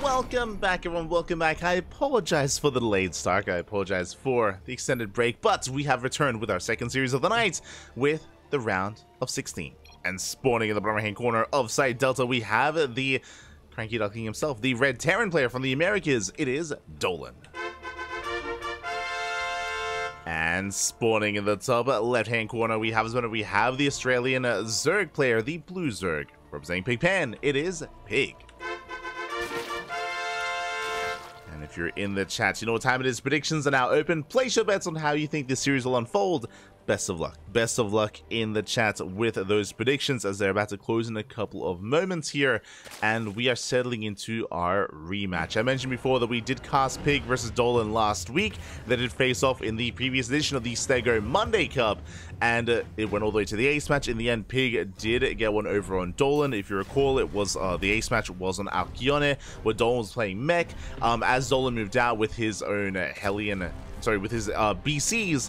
Welcome back, everyone. Welcome back. I apologize for the delayed start. I apologize for the extended break, but we have returned with our second series of the night with the round of 16. And spawning in the bottom right-hand corner of Site Delta, we have the Cranky Duckling himself, the Red Terran player from the Americas. It is Dolan. And spawning in the top left-hand corner, we have the Australian Zerg player, the Blue Zerg. Representing Pigpen, it is Pig. And if you're in the chat, you know what time it is. Predictions are now open. Place your bets on how you think this series will unfold. Best of luck. Best of luck in the chat with those predictions as they're about to close in a couple of moments here. And we are settling into our rematch. I mentioned before that we did cast Pig versus Dolan last week. They did face off in the previous edition of the PiGosaur Monday Cup. And it went all the way to the ace match. In the end, Pig did get one over on Dolan. If you recall, it was the ace match was on Alkione, where Dolan was playing mech. As Dolan moved out with his own with his BCs,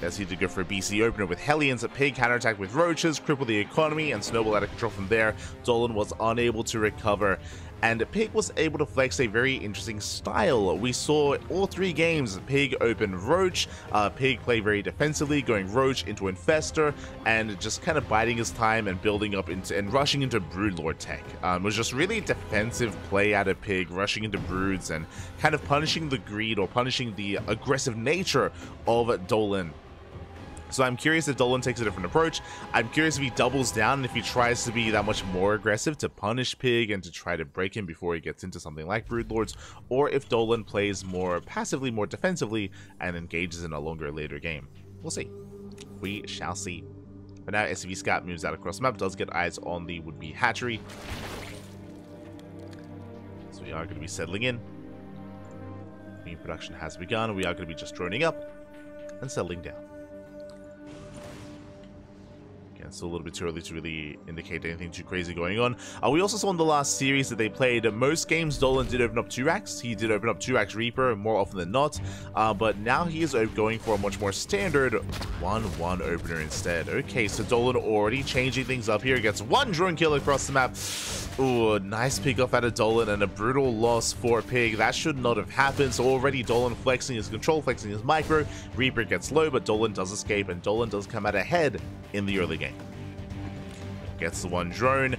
as he did go for a BC opener with Hellions. Pig counterattacked with Roaches, crippled the economy, and snowballed out of control from there. Dolan was unable to recover, and Pig was able to flex a very interesting style. We saw all three games, Pig open Roach, Pig play very defensively, going Roach into Infestor, and just kind of biding his time and building up into and rushing into Broodlord tech. It was just really defensive play out of Pig, rushing into Broods and kind of punishing the greed or punishing the aggressive nature of Dolan. So I'm curious if Dolan takes a different approach. I'm curious if he doubles down and if he tries to be that much more aggressive to punish Pig and to try to break him before he gets into something like Broodlords, or if Dolan plays more passively, more defensively, and engages in a longer later game. We'll see. We shall see. For now, SCV Scout moves out across the map, does get eyes on the would-be hatchery. So we are going to be settling in. Mean production has begun. We are going to be just droning up and settling down. It's still a little bit too early to really indicate anything too crazy going on. We also saw in the last series that they played, most games Dolan did open up 2 racks. He did open up 2 racks Reaper more often than not. But now he is going for a much more standard 1-1 opener instead. Okay, so Dolan already changing things up here. Gets 1 drone kill across the map. Ooh, nice pick off out of Dolan and a brutal loss for Pig. That should not have happened. So already Dolan flexing his control, flexing his micro. Reaper gets low, but Dolan does escape, and Dolan does come out ahead in the early game. Gets the 1 drone.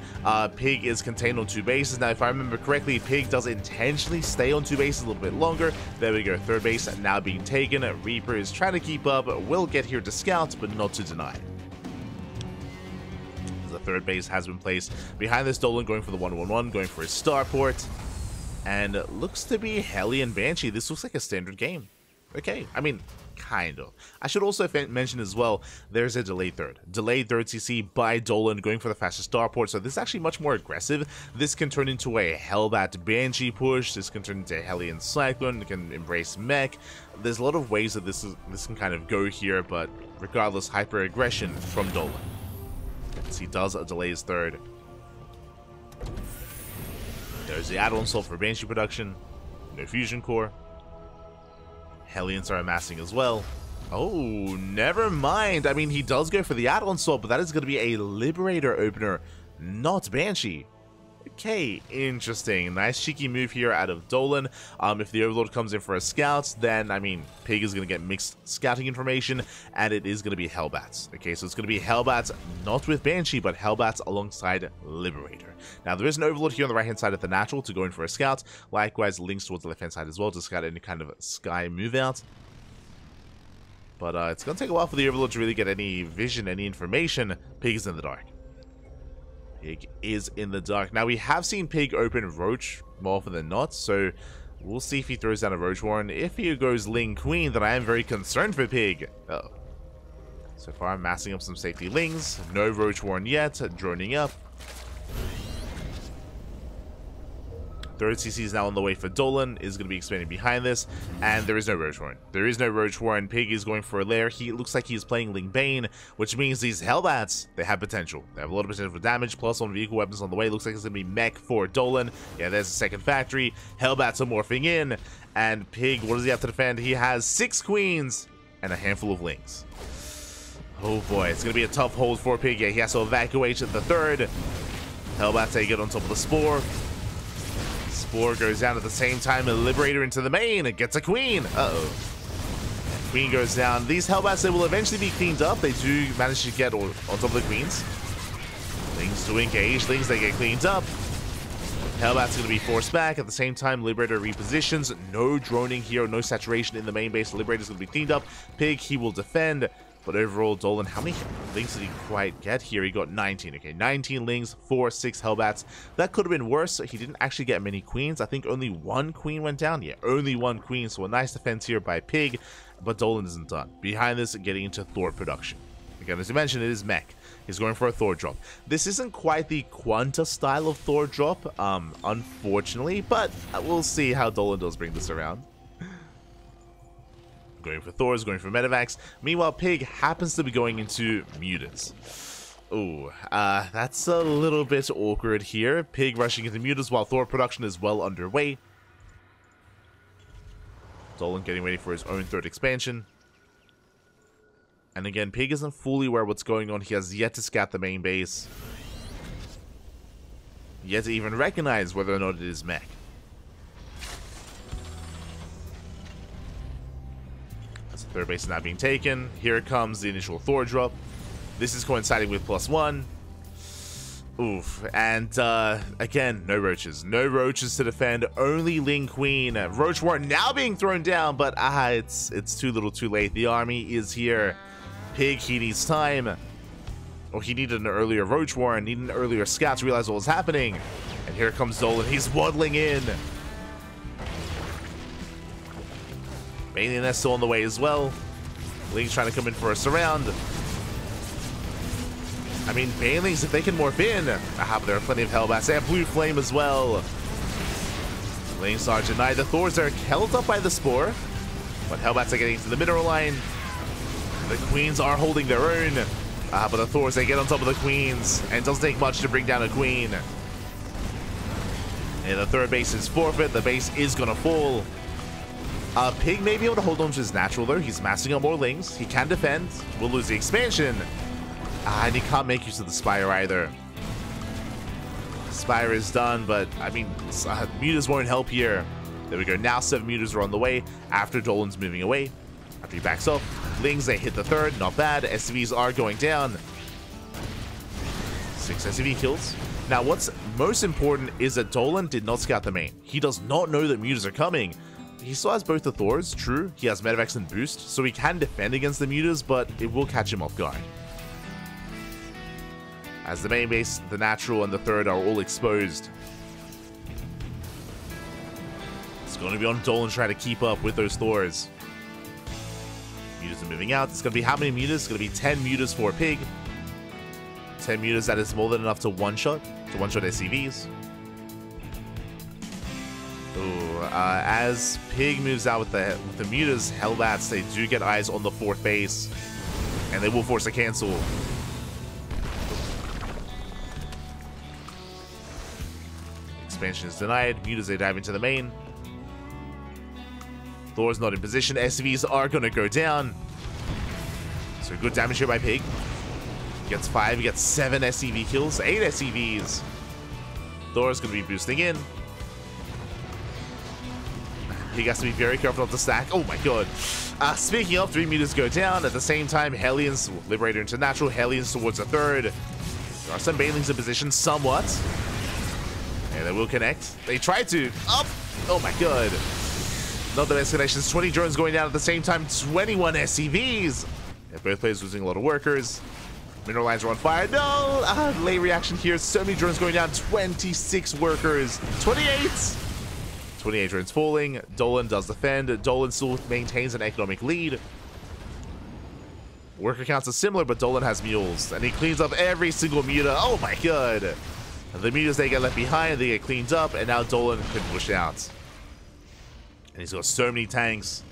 Pig is contained on 2 bases. Now, if I remember correctly, Pig does intentionally stay on 2 bases a little bit longer. There we go, 3rd base now being taken. Reaper is trying to keep up, will get here to scout, but not to deny. The 3rd base has been placed behind this. Dolan going for the 1-1-1, going for his starport, and looks to be Hellion Banshee. This looks like a standard game. Okay, I mean, kind of. I should also mention as well, there's a delayed third. Delayed third CC by Dolan going for the fastest starport, so this is actually much more aggressive. This can turn into a Hellbat Banshee push, this can turn into a Hellion Cyclone, it can embrace mech. There's a lot of ways that this can kind of go here, but regardless, hyper aggression from Dolan. As he does delay his third. There's the add-on sold for Banshee production. No fusion core. Hellions are amassing as well. Oh, never mind. I mean, he does go for the add-on swap, but that is going to be a Liberator opener, not Banshee. Okay, interesting. Nice cheeky move here out of Dolan. If the Overlord comes in for a scout, then, I mean, Pig is going to get mixed scouting information, and it is going to be Hellbats. Okay, so it's going to be Hellbats, not with Banshee, but Hellbats alongside Liberator. Now, there is an Overlord here on the right-hand side of the natural to go in for a scout. Likewise, links towards the left-hand side as well to scout any kind of sky move out. But it's going to take a while for the Overlord to really get any vision, any information. Pig is in the dark. Pig is in the dark. Now, we have seen Pig open Roach more often than not, so we'll see if he throws down a Roach Warren. If he goes Ling Queen, then I am very concerned for Pig. Uh-oh. So far, I'm massing up some safety Lings. No Roach Warren yet. Droning up. 3rd CC is now on the way for Dolan, is going to be expanding behind this, and there is no Roach Warren. There is no Roach Warren. Pig is going for a lair. He looks like he's playing Ling Bane, which means these Hellbats, they have potential. They have a lot of potential for damage, plus on vehicle weapons on the way. Looks like it's going to be mech for Dolan. Yeah, there's a second factory. Hellbats are morphing in, and Pig, what does he have to defend? He has 6 queens and a handful of Lings. Oh boy, it's going to be a tough hold for Pig. Yeah, he has to evacuate the 3rd. Hellbats take it on top of the Spore. Spore goes down at the same time. A Liberator into the main. It gets a Queen. Uh-oh. Queen goes down. These Hellbats, they will eventually be cleaned up. They do manage to get on top of the Queens. Lings to engage. Lings, they get cleaned up. Hellbat's going to be forced back. At the same time, Liberator repositions. No droning here. No saturation in the main base. Liberator's going to be cleaned up. Pig, he will defend. But overall, Dolan, how many Lings did he quite get here? He got 19. Okay, 19 Lings, 6 Hellbats. That could have been worse. He didn't actually get many Queens. I think only one Queen went down. Yeah, only one Queen. So a nice defense here by Pig. But Dolan isn't done. Behind this, getting into Thor production. Again, as I mentioned, it is mech. He's going for a Thor drop. This isn't quite the Quanta style of Thor drop, unfortunately. But we'll see how Dolan does bring this around. Going for Thors, going for Medivacs. Meanwhile, Pig happens to be going into Mutas. Ooh, that's a little bit awkward here. Pig rushing into Mutas while Thor production is well underway. Dolan getting ready for his own third expansion. And again, Pig isn't fully aware of what's going on. He has yet to scout the main base. Yet to even recognize whether or not it is mech. Third base is not being taken. Here comes the initial Thor drop. This is coinciding with +1. Oof. And again, no roaches. No roaches to defend. Only Ling Queen. Roach Warren now being thrown down, but it's too little too late. The army is here. Pig, he needs time. Or he needed an earlier Roach Warren, needed an earlier scout to realize what was happening. And here comes Dolan. He's waddling in. Alien still on the way as well. Ling's trying to come in for a surround. I mean, Banelings, if they can morph in. But there are plenty of Hellbats. They have Blue Flame as well. Lings are denied. The Thors are held up by the Spore. But Hellbats are getting to the mineral line. The Queens are holding their own. But the Thors, they get on top of the Queens. And it doesn't take much to bring down a Queen. And the third base is forfeit. The base is going to fall. Pig may be able to hold on to his natural though. He's massing up more Lings. He can defend. Will lose the expansion. And he can't make use of the Spire either. Spire is done, but I mean, Mutas won't help here. There we go. Now 7 Mutas are on the way after Dolan's moving away. After he backs off. Lings, they hit the third. Not bad. SCVs are going down. 6 SCV kills. Now, what's most important is that Dolan did not scout the main. He does not know that Mutas are coming. He still has both the Thors, true. He has Medivacs and Boost, so he can defend against the Mutas, but it will catch him off guard. As the main base, the natural, and the third are all exposed. It's going to be on Dolan trying to keep up with those Thors. Mutas are moving out. It's going to be how many Mutas? It's going to be 10 Mutas for Pig. 10 Mutas, that is more than enough to one-shot SCVs. Ooh, as Pig moves out with the Mutas, Hellbats, they do get eyes on the 4th base. And they will force a cancel. Expansion is denied. Mutas, they dive into the main. Thor's not in position. SCVs are going to go down. So good damage here by Pig. Gets 5, he gets 7 SCV kills, 8 SCVs. Thor's going to be boosting in. He has to be very careful not to stack. Oh my god. Speaking of, 3 Mutas go down. At the same time, Hellions, Liberator into natural. Hellions towards the third. There are some Banelings in position, somewhat. And they will connect. They try to. Up! Oh my god. Not the best connections. 20 drones going down at the same time. 21 SCVs. Yeah, both players losing a lot of workers. Mineral lines are on fire. No! Late reaction here. So many drones going down. 26 workers. 28! 28 drones falling. Dolan does defend. Dolan still maintains an economic lead. Worker counts are similar, but Dolan has mules. And he cleans up every single muta. Oh my god. The mutas, they get left behind. They get cleaned up. And now Dolan can push out. And he's got so many tanks.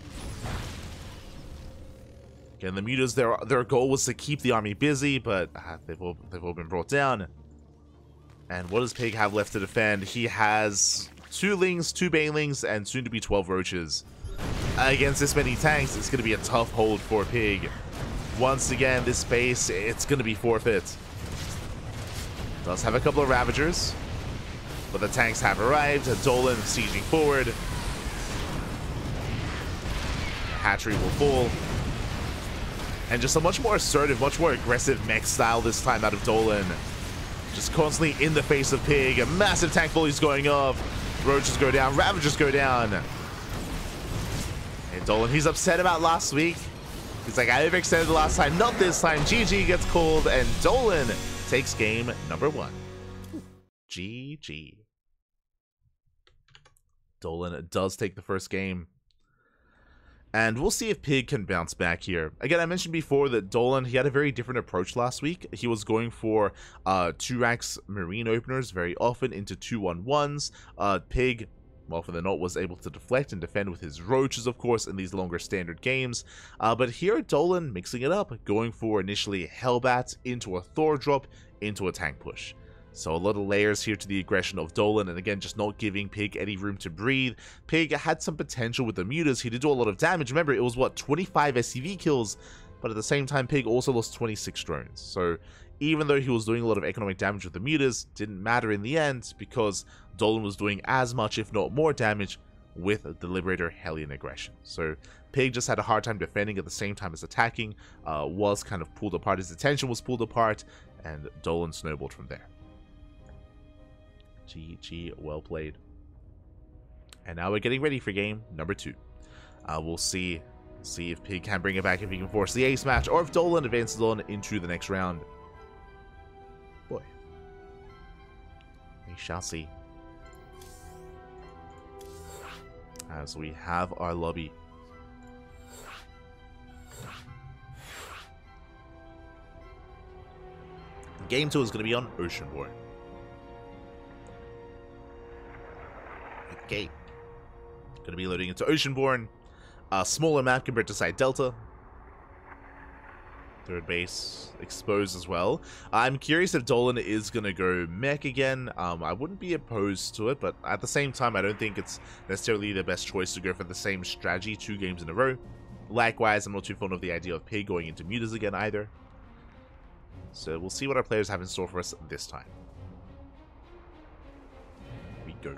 Again, the mutas, their goal was to keep the army busy, but they've all been brought down. And what does Pig have left to defend? He has 2 Lings, 2 Banelings, and soon to be 12 Roaches. Against this many tanks, it's going to be a tough hold for Pig. Once again, this base, it's going to be forfeit. Does have a couple of Ravagers. But the tanks have arrived. Dolan sieging forward. Hatchery will fall. And just a much more assertive, much more aggressive mech style this time out of Dolan. Just constantly in the face of PiG. A massive tank volleys going off. Roaches go down. Ravagers go down. And Dolan, he's upset about last week. He's like, I overextended the last time. Not this time. GG gets called. And Dolan takes game number 1. GG. Dolan does take the first game. And we'll see if PiG can bounce back here. Again, I mentioned before that Dolan, he had a very different approach last week. He was going for 2-racks Marine openers very often into 2-1-1s. PiG, more often than not, was able to deflect and defend with his roaches, of course, in these longer standard games. But here, Dolan mixing it up, going for initially Hellbat into a Thor drop into a tank push. So a lot of layers here to the aggression of Dolan, and again, just not giving PiG any room to breathe. PiG had some potential with the mutas. He did do a lot of damage. Remember, it was, what, 25 SCV kills, but at the same time, PiG also lost 26 drones. So even though he was doing a lot of economic damage with the mutas, didn't matter in the end, because Dolan was doing as much, if not more damage, with the Liberator Hellion aggression. So PiG just had a hard time defending at the same time as attacking, was kind of pulled apart. His attention was pulled apart, and Dolan snowballed from there. GG, well played. And now we're getting ready for game number 2. We'll see if PiG can bring it back, if he can force the ace match, or if Dolan advances on into the next round. Boy, we shall see. As we have our lobby. Game 2 is going to be on Oceanborn. Okay, going to be loading into Oceanborn, a smaller map compared to Side Delta. Third base exposed as well. I'm curious if Dolan is going to go mech again. I wouldn't be opposed to it, but at the same time, I don't think it's necessarily the best choice to go for the same strategy 2 games in a row. Likewise, I'm not too fond of the idea of PiG going into mutas again either. So we'll see what our players have in store for us this time. Here we go.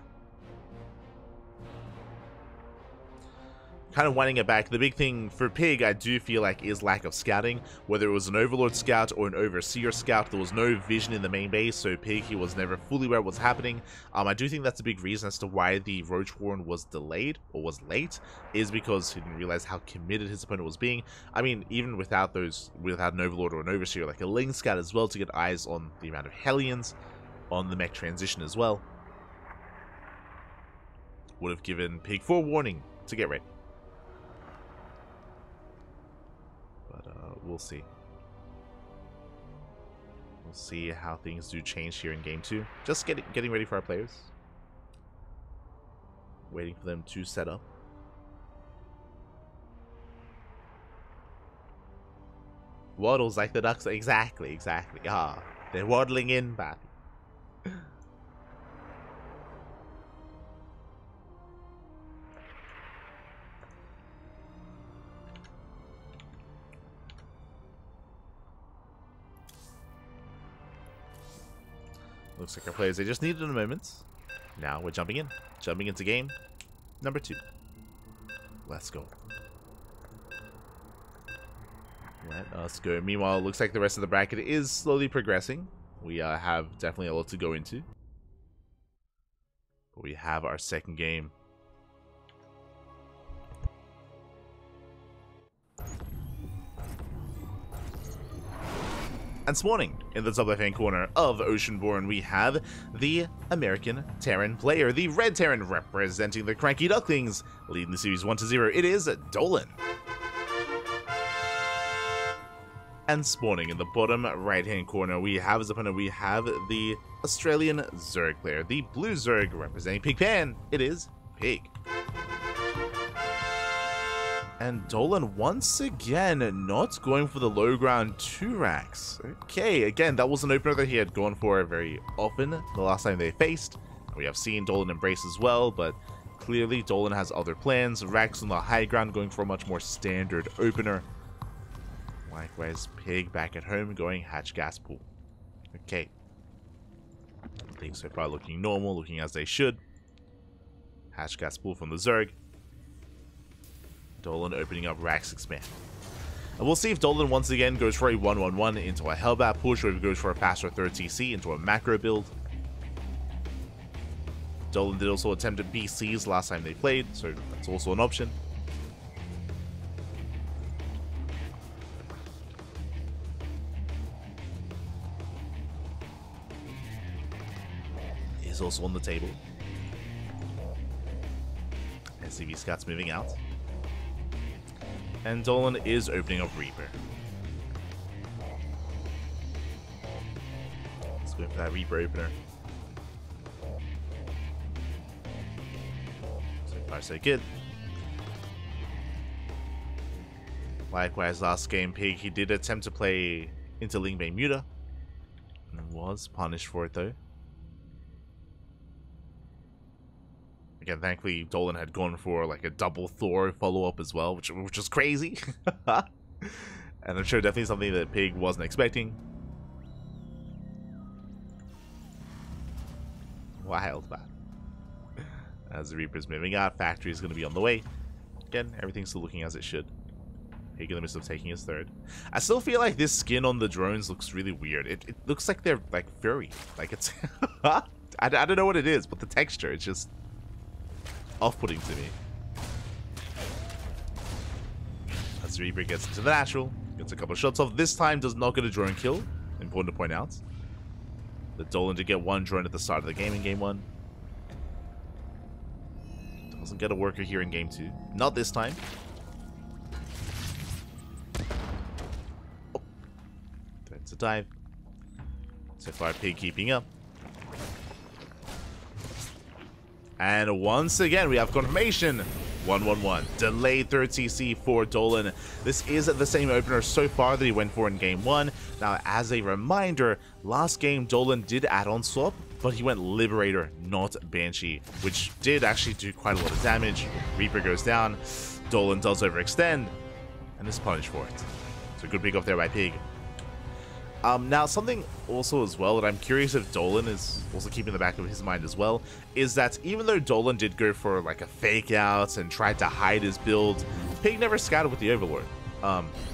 Kind of winding it back, the big thing for PiG, I do feel like, is lack of scouting. Whether it was an Overlord scout or an Overseer scout, there was no vision in the main base, so PiG, he was never fully aware of what's happening. I do think that's a big reason as to why the Roach Warren was delayed, or was late, is because he didn't realize how committed his opponent was being. I mean, even without an Overlord or an Overseer, like a Ling scout as well, to get eyes on the amount of Hellions on the mech transition as well, would have given PiG forewarning to get ready. We'll see. We'll see how things do change here in game 2. Just getting ready for our players. Waiting for them to set up. Waddles like the ducks. Exactly. Ah, they're waddling in, bad. Looks like our players, they just needed a moment. Now we're jumping into game number 2. Let's go. Let us go. Meanwhile, it looks like the rest of the bracket is slowly progressing. We have definitely a lot to go into. But we have our second game. And this morning, in the top left-hand corner of Oceanborn, we have the American Terran player, the Red Terran representing the Cranky Ducklings, leading the series 1-0. It is Dolan. And spawning in the bottom right-hand corner, we have as opponent, we have the Australian Zerg player, the Blue Zerg representing Pigpan. It is PiG. And Dolan once again not going for the low ground 2-racks. Okay, again, that was an opener that he had gone for very often the last time they faced. We have seen Dolan embrace as well, but clearly Dolan has other plans. Racks on the high ground going for a much more standard opener. Likewise, PiG back at home going hatch gas pool. Okay. Things so far looking normal, looking as they should. Hatch gas pull from the Zerg. Dolan opening up Rax Expand. And we'll see if Dolan once again goes for a 1-1-1 into a Hellbat push, or if he goes for a faster third TC into a macro build. Dolan did also attempt at BCs last time they played, so that's also an option. Is also on the table. SCV Scouts moving out. And Dolan is opening up Reaper. Let's go for that Reaper opener. So far so good. Likewise, last game, Pig, he did attempt to play into Lingbane Muta. And was punished for it though. Again, thankfully, Dolan had gone for like a double Thor follow-up as well, which was crazy. And I'm sure definitely something that Pig wasn't expecting. Wild, man. As the Reaper's moving out, Factory is going to be on the way. Again, everything's still looking as it should. Pig in the midst of taking his third. I still feel like this skin on the drones looks really weird. It looks like they're like furry. Like it's... I don't know what it is, but the texture, it's just... off-putting to me. As Reaper gets into the natural, gets a couple of shots off. This time does not get a drone kill. Important to point out. The Dolan did get one drone at the start of the game in game 1. Doesn't get a worker here in game 2. Not this time. Oh. That's a dive. So far, Pig keeping up. And once again, we have confirmation. 1-1-1. Delayed third CC for Dolan. This is the same opener so far that he went for in game 1. Now, as a reminder, last game Dolan did add-on swap, but he went Liberator, not Banshee, which did actually do quite a lot of damage. Reaper goes down. Dolan does overextend, and is punished for it. So good pick off there by Pig. Now, something also as well that I'm curious if Dolan is also keeping in the back of his mind as well, is that even though Dolan did go for like a fake out and tried to hide his build, Pig never scouted with the Overlord.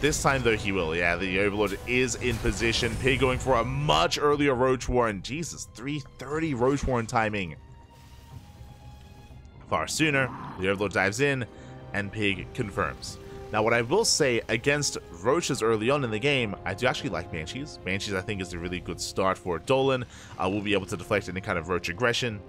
This time though he will. Yeah, the Overlord is in position. Pig going for a much earlier Roach Warren. Jesus, 3:30 Roach Warren timing. Far sooner, the Overlord dives in, and Pig confirms. Now, what I will say against Roaches early on in the game, I do actually like Banshees. Banshees, I think, is a really good start for Dolan. We'll be able to deflect any kind of Roach aggression.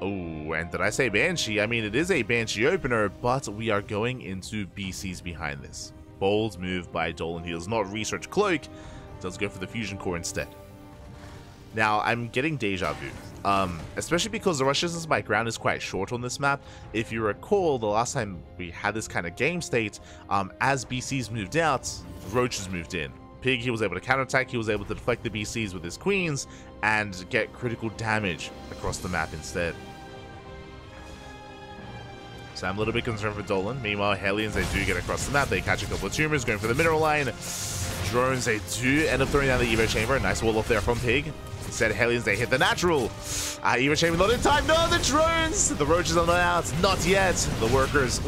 Oh, and did I say Banshee? I mean, it is a Banshee opener, but we are going into BCs behind this. Bold move by Dolan. He does not research Cloak, does go for the Fusion Core instead. Now, I'm getting deja vu. Especially because the Rush Resistance by ground is quite short on this map. If you recall, the last time we had this kind of game state, as BCs moved out, Roaches moved in. Pig, he was able to counterattack, he was able to deflect the BCs with his Queens, and get critical damage across the map instead. So I'm a little bit concerned for Dolan. Meanwhile, Hellions, they do get across the map, they catch a couple of tumors, going for the mineral line. Drones, they do end up throwing down the Evo Chamber. Nice wall off there from Pig. Instead, Hellions, they hit the natural. Evo Chamber not in time. No, the drones! The Roaches are not out. Not yet. The workers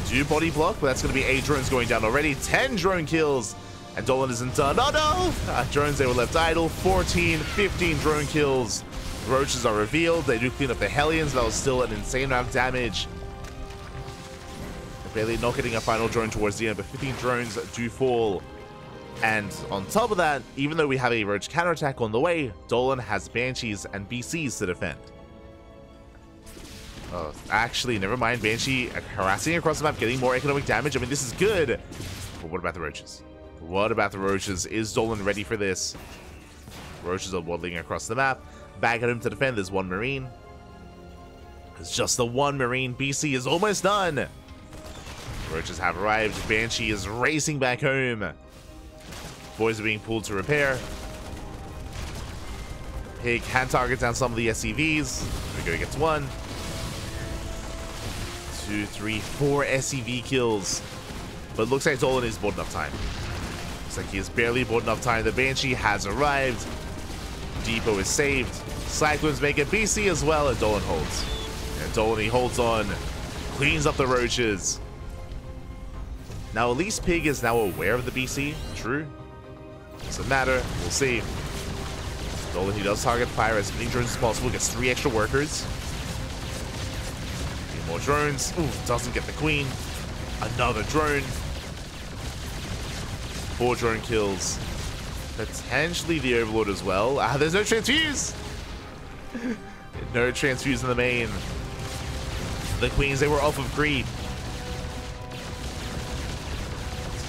do body block, but that's going to be 8 drones going down already. 10 drone kills. And Dolan isn't done. Oh no! Drones, they were left idle. 14, 15 drone kills. Roaches are revealed. They do clean up the Hellions. That was still an insane amount of damage. Barely not getting a final drone towards the end, but 15 drones do fall. And on top of that, even though we have a Roach counterattack on the way, Dolan has Banshees and BCs to defend. Oh, actually, never mind. Banshee harassing across the map, getting more economic damage. I mean, this is good. But what about the Roaches? What about the Roaches? Is Dolan ready for this? Roaches are waddling across the map. Back at him to defend. There's one Marine. It's just the one Marine. BC is almost done. Roaches have arrived. Banshee is racing back home. Boys are being pulled to repair. Pig can target down some of the SCVs. We're going to get to 1, 2, 3, 4 SCV kills. But it looks like Dolan is bought enough time. Looks like he has barely bought enough time. The Banshee has arrived. Depot is saved. Cyclones make a BC as well, and Dolan holds. And Dolan, he holds on. Cleans up the roaches. Now, at least Pig is now aware of the BC. True. Doesn't matter. We'll see. Dolan, he does target fire as many drones as possible. Gets 3 extra workers. 3 more drones. Ooh, doesn't get the queen. Another drone. 4 drone kills. Potentially the overlord as well. Ah, there's no transfuse. No transfuse in the main. The queens, they were off of greed.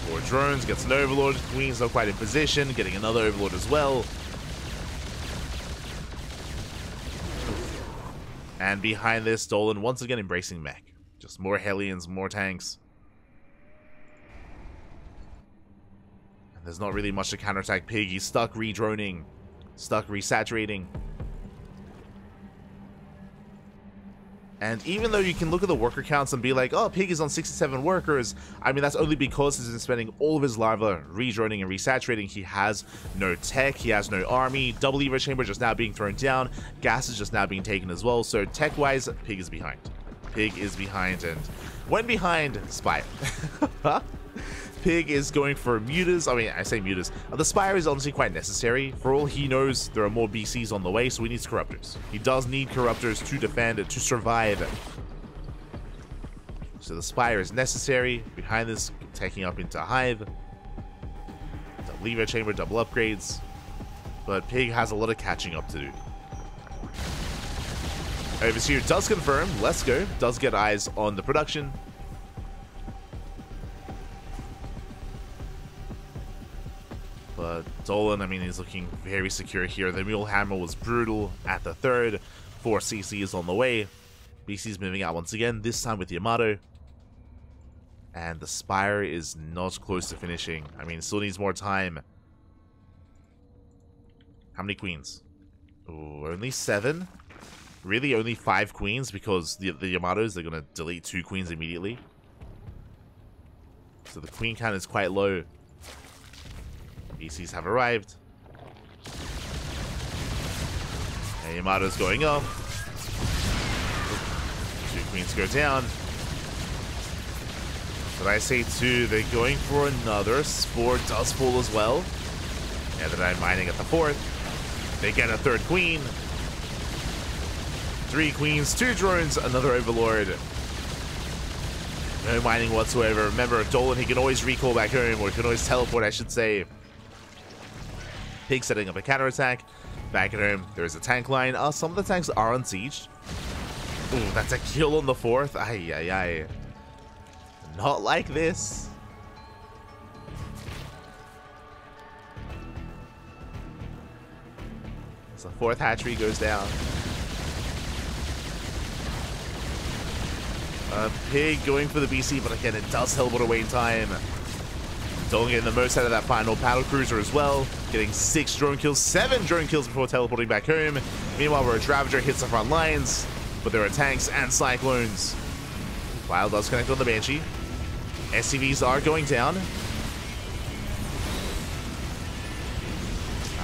4 drones, gets an overlord. Queens not quite in position, getting another overlord as well. And behind this, Dolan once again embracing mech. Just more Hellions, more tanks. And there's not really much to counterattack Pig. He's stuck redroning, stuck resaturating. And even though you can look at the worker counts and be like, oh, Pig is on 67 workers, I mean, that's only because he's been spending all of his larva redroning and resaturating. He has no tech, he has no army, double lever chamber just now being thrown down, gas is just now being taken as well, so tech-wise, Pig is behind. Pig is behind, and when behind, Spire. Pig is going for mutas. I mean, I say mutas. The Spire is honestly quite necessary. For all he knows, there are more BCs on the way, so he needs Corruptors. He does need Corruptors to defend, to survive. So the Spire is necessary. Behind this, taking up into Hive. Double lever chamber, double upgrades. But Pig has a lot of catching up to do. Overseer does confirm. Let's go. Does get eyes on the production. But Dolan, I mean, he's looking very secure here. The Mule Hammer was brutal at the 3rd. 4 CCs on the way. BC's moving out once again, this time with Yamato. And the Spire is not close to finishing. I mean, still needs more time. How many queens? Ooh, only 7? Really, only 5 queens? Because the Yamatos, they're going to delete 2 queens immediately. So the queen count is quite low. BCs have arrived. And Yamato's going up. 2 queens go down. But I say 2, they're going for another. Spore does fall as well. And then I'm mining at the 4th. They get a 3rd queen. 3 queens, 2 drones, another overlord. No mining whatsoever. Remember, Dolan, he can always recall back home, or he can always teleport, I should say. Pig setting up a counterattack. Back at home, there's a tank line. Some of the tanks are unsieged. Ooh, that's a kill on the 4th. Ay, ay, ay. Not like this. So the 4th hatchery goes down. Pig going for the BC, but again, it does teleport away in time. Dolan getting the most out of that final battle cruiser as well. Getting 6 drone kills, 7 drone kills before teleporting back home. Meanwhile, Roach Ravager hits the front lines, but there are tanks and cyclones. File does connect on the Banshee. SCVs are going down.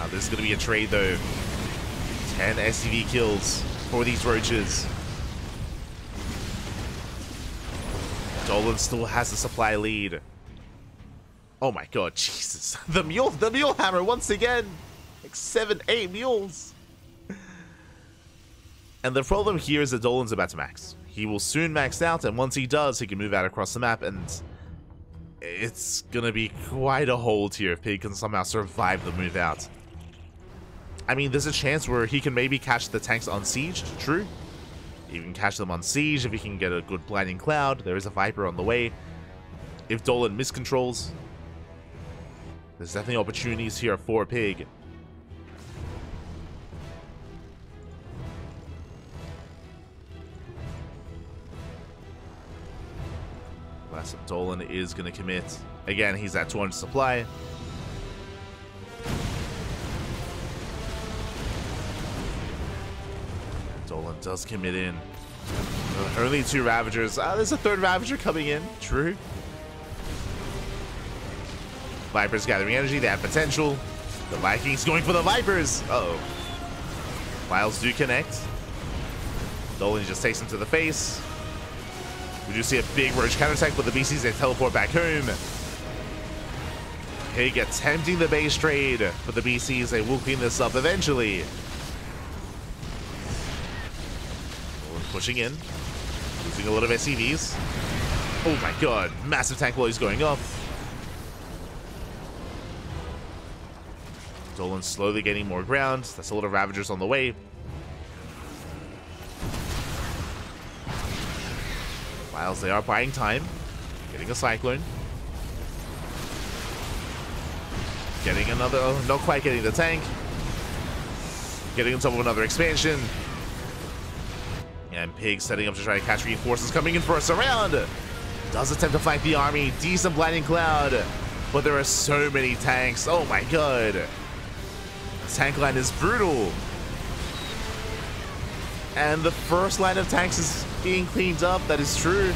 This is going to be a trade though. 10 SCV kills for these roaches. Dolan still has the supply lead. Oh my god, Jesus. The mule hammer once again. Like 7, 8 mules. And the problem here is that Dolan's about to max. He will soon max out, and once he does, he can move out across the map, and it's gonna be quite a hold here if Pig can somehow survive the move out. I mean, there's a chance where he can maybe catch the tanks on siege, true. You can catch them on siege if he can get a good blinding cloud. There is a Viper on the way. If Dolan miscontrols, there's definitely opportunities here for Pig. Last up, Dolan is going to commit. Again, he's at 200 supply. Dolan does commit in. Only 2 Ravagers. There's a 3rd Ravager coming in. True. Vipers gathering energy. They have potential. The Vikings going for the Vipers. Uh-oh. Files do connect. Dolan just takes him to the face. We do see a big Roach counterattack, but the BCs, they teleport back home. PiG attempting the base trade, but the BCs, they will clean this up eventually. Dolan pushing in. Losing a lot of SCVs. Oh my god, massive tank blows going off. Dolan slowly gaining more ground. That's a lot of Ravagers on the way. Whilst they are buying time. Getting a Cyclone. Getting another... Oh, not quite getting the tank. Getting on top of another expansion. And PiG setting up to try to catch reinforcements coming in for a surround. Does attempt to flank the army. Decent Blinding Cloud. But there are so many tanks. Oh my god. The tank line is brutal. And the first line of tanks is being cleaned up. That is true.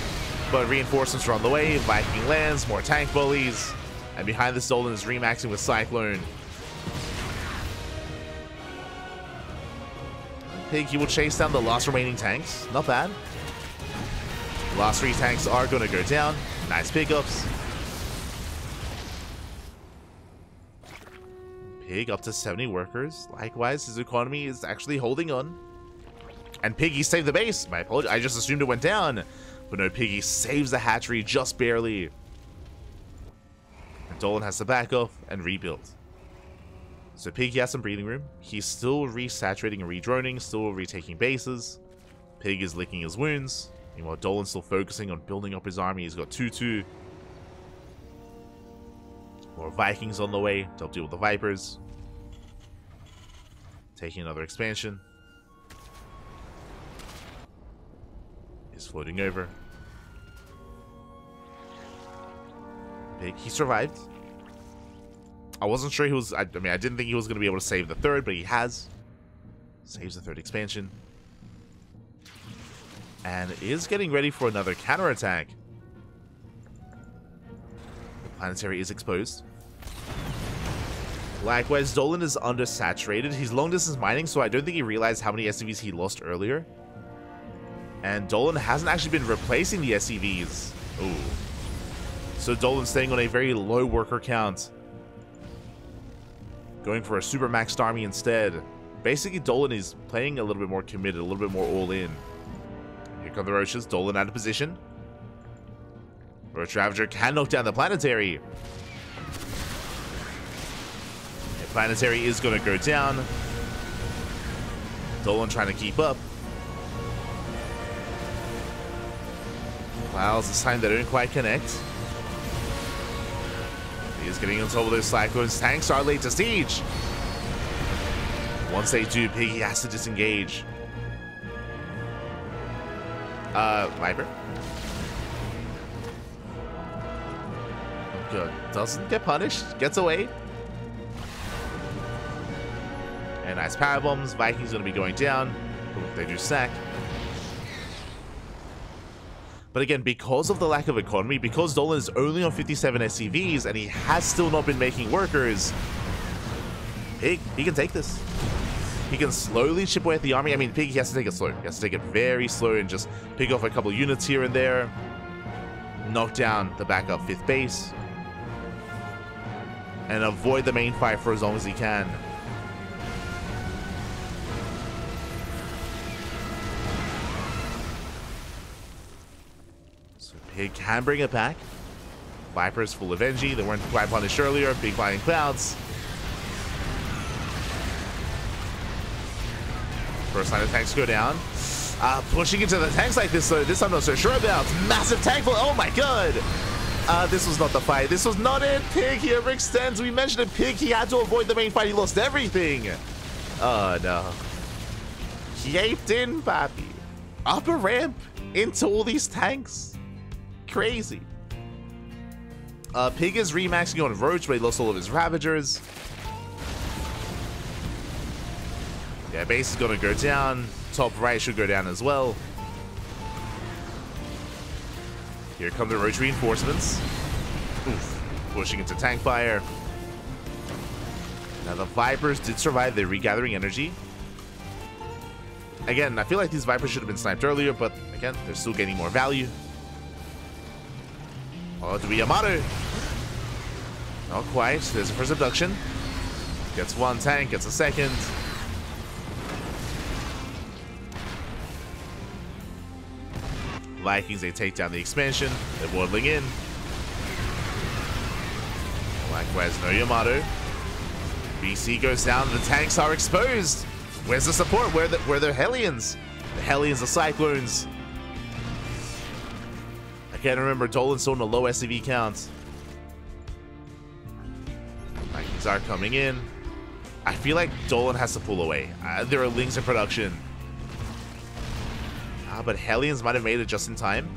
But reinforcements are on the way. Viking lands. More tank bullies. And behind this, Dolan is remaxing with Cyclone. PiG, he will chase down the last remaining tanks. Not bad. The last 3 tanks are going to go down. Nice pickups. PiG up to 70 workers. Likewise, his economy is actually holding on. And Piggy saved the base. My apologies. I just assumed it went down. But no, Piggy saves the hatchery just barely. And Dolan has to back off and rebuild. So Piggy has some breathing room. He's still resaturating and redroning, still retaking bases. Pig is licking his wounds. Meanwhile, Dolan's still focusing on building up his army. He's got 2-2. More Vikings on the way to help deal with the Vipers. Taking another expansion. He's floating over. Pig, he survived. I wasn't sure he was... I mean, I didn't think he was going to be able to save the 3rd, but he has. Saves the 3rd expansion. And is getting ready for another counterattack. The planetary is exposed. Likewise, Dolan is undersaturated. He's long distance mining, so I don't think he realized how many SCVs he lost earlier. And Dolan hasn't actually been replacing the SCVs. Ooh. So Dolan's staying on a very low worker count. Going for a super maxed army instead. Basically, Dolan is playing a little bit more committed, a little bit more all in. Here come the Roaches. Dolan out of position. Roach Ravager can knock down the planetary. The planetary is going to go down. Dolan trying to keep up. Clouds this time they don't quite connect. He is getting on top of those Cyclones. Tanks are late to siege. Once they do, Piggy has to disengage. Viper. Good. Doesn't get punished. Gets away. And nice power bombs. Vikings going to be going down. Ooh, they do sack. But again, because of the lack of economy, because Dolan is only on 57 SCVs and he has still not been making workers, he can take this. He can slowly chip away at the army. I mean, Piggy has to take it slow. He has to take it very slow and just pick off a couple units here and there. Knock down the backup 5th base. And avoid the main fight for as long as he can. Pig can bring it back. Viper's full of energy. They weren't quite punished earlier. Big Blinding Clouds. First line of tanks go down. Pushing into the tanks like this, though, this I'm not so sure about. Massive tank full. Oh my god. This was not the fight. This was not it. Pig here overextends. We mentioned it. Pig, he had to avoid the main fight. He lost everything. Oh no. He aped in, papi. Up a ramp into all these tanks. Crazy. Pig is remaxing on Roach, but he lost all of his Ravagers. Yeah, base is gonna go down. Top right should go down as well. Here come the Roach reinforcements. Oof. Pushing into tank fire. Now the Vipers did survive. They're regathering energy. Again, I feel like these Vipers should have been sniped earlier, but again, they're still gaining more value. Oh, do we Yamato? Not quite. There's a first abduction. Gets one tank, gets a second. Vikings, they take down the expansion. They're waddling in. Likewise, no Yamato. BC goes down. The tanks are exposed. Where's the support? Where are the Hellions? The Hellions, the Cyclones. I can't remember. Dolan's still on a low SCV count. Vikings are coming in. I feel like Dolan has to pull away. There are Lings in production. But Hellions might have made it just in time.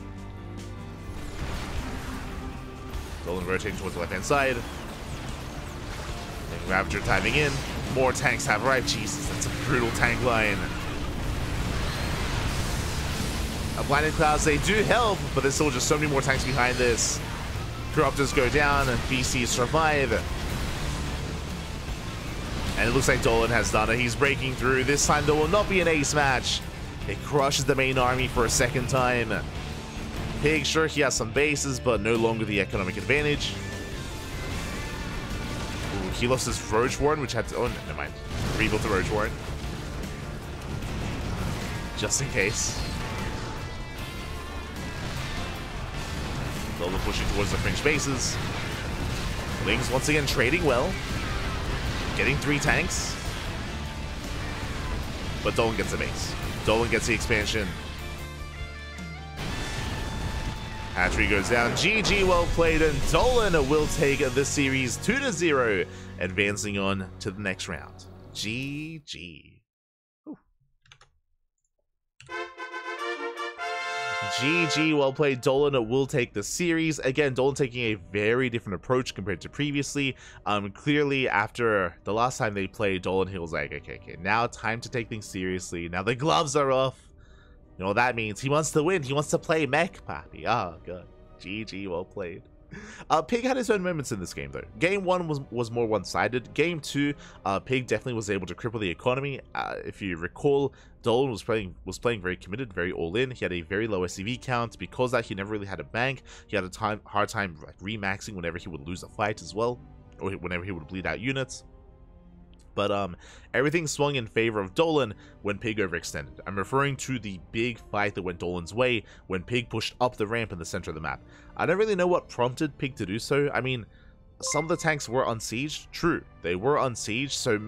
Dolan rotating towards the left-hand side. And Ravager timing in. More tanks have arrived. Jesus, that's a brutal tank line. Blinded Clouds, they do help, but there's still just so many more tanks behind this. Corruptors go down, and BC survive. And it looks like Dolan has done it. He's breaking through. This time there will not be an ace match. It crushes the main army for a second time. PiG, sure, he has some bases, but no longer the economic advantage. Ooh, he lost his Roach Warren, which had to... Oh, never mind. Rebuilt the Roach Warren. Just in case. Dolan pushing towards the fringe bases. Lings once again trading well. Getting 3 tanks. But Dolan gets a base. Dolan gets the expansion. Hatchery goes down. GG, well played, and Dolan will take this series 2-0, advancing on to the next round. GG. GG, well played. Dolan will take the series. Again, Dolan taking a very different approach compared to previously. Clearly, after the last time they played, Dolan, he was like, okay, now time to take things seriously. Now the gloves are off. You know what that means? He wants to win. He wants to play mech, Pappy. Oh, good. GG, well played. PiG had his own moments in this game, though. Game 1 was more one-sided. Game 2, PiG definitely was able to cripple the economy. If you recall, Dolan was playing very committed, very all-in. He had a very low SCV count. Because of that, he never really had a bank. He had a hard time like remaxing whenever he would lose a fight as well, or whenever he would bleed out units. But everything swung in favor of Dolan when PiG overextended. I'm referring to the big fight that went Dolan's way when PiG pushed up the ramp in the center of the map. I don't really know what prompted PiG to do so. I mean, some of the tanks were unsieged. True, they were unsieged. So,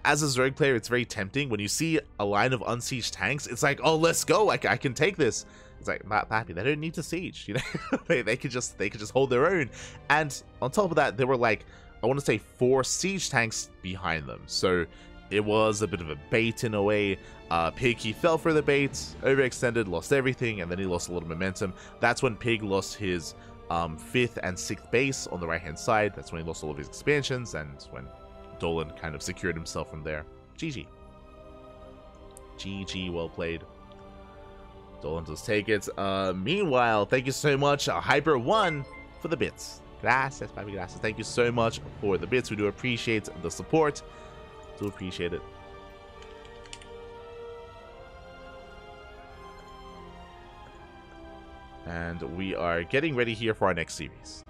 as a Zerg player, it's very tempting. When you see a line of unsieged tanks, it's like, oh, let's go. I can take this. It's like, Pappy, they don't need to siege. You know, they could just hold their own. And on top of that, there were like, I want to say 4 siege tanks behind them. So it was a bit of a bait in a way. PiG, he fell for the bait, overextended, lost everything, and then he lost a little momentum. That's when PiG lost his 5th and 6th base on the right-hand side. That's when he lost all of his expansions, and when Dolan kind of secured himself from there. GG. GG, well played. Dolan does take it. Meanwhile, thank you so much, Hyper1, for the bits. Gracias, Papi, gracias. Thank you so much for the bits. We do appreciate the support. Do appreciate it. And we are getting ready here for our next series.